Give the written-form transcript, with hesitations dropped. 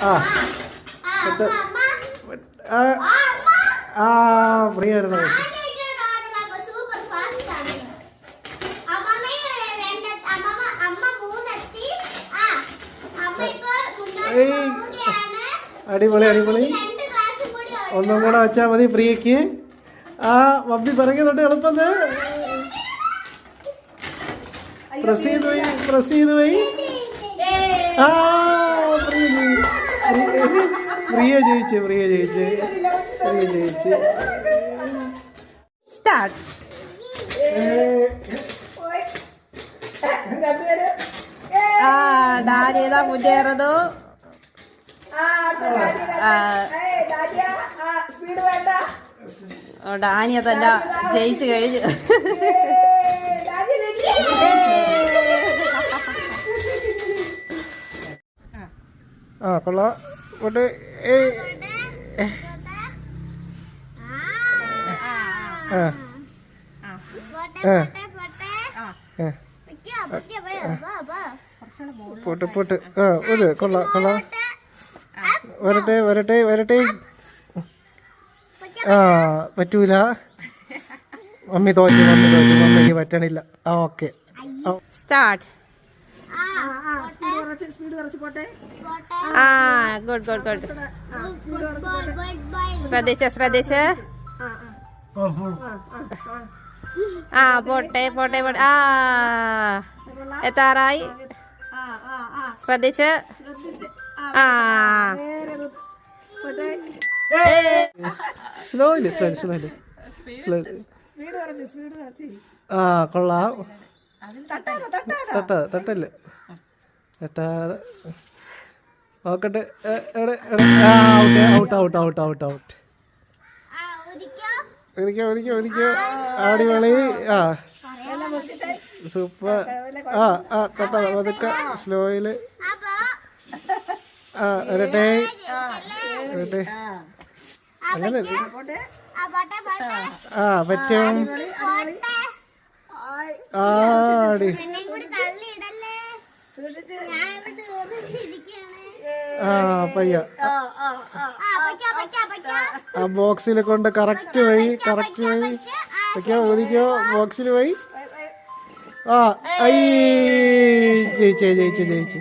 ആ പ്രിയ ആയിരുന്നു. അടിപൊളി അടിപൊളി. ഒന്നും കൂടെ വെച്ചാൽ മതി പ്രിയക്ക്. ആ മമ്മി പറയുന്നുണ്ട് എളുപ്പം. പ്രസ് ചെയ്ത് പോയി. ആ പ്രിയ ജയിച്ച്. സ്റ്റാർട്ട്. ഡാഡി ഏതാ മുന്നേറുന്നു. ഡാനിയ തന്നെ ജയിച്ചു കഴിഞ്ഞു. ആ കൊള്ളാം. പോട്ടെ. പോട്ട്. കൊള്ളാം. വരട്ടെ. ആ പറ്റൂല. മമ്മി തോറ്റു. മമ്മിക്ക് പറ്റണില്ല. ആ ഓക്കെ. സ്റ്റാർട്ട്. ഗുഡ്. ശ്രദ്ധിച്ച്. ആ പോട്ടെ. ആ എത്താറായി. ശ്രദ്ധിച്ച്. ആ സ്ലോലി. ആ കൊള്ളാം. തട്ടല്ലേ തട്ടാതെ നോക്കട്ടെ. ഔട്ട്. ഒരിക്കോ. അടിപൊളി. ആ സൂപ്പർ. ആ തട്ടാ പതുക്കെ സ്ലോയില്. ആ വരട്ടെ. അങ്ങനെ ആ പറ്റും. ആടി. ആ പയ്യ ആ ബോക്സിൽ കൊണ്ട് കറക്റ്റ് വഴി. ഒരിക്കോ ബോക്സിൽ പോയി. ആ ജയിച്ചു.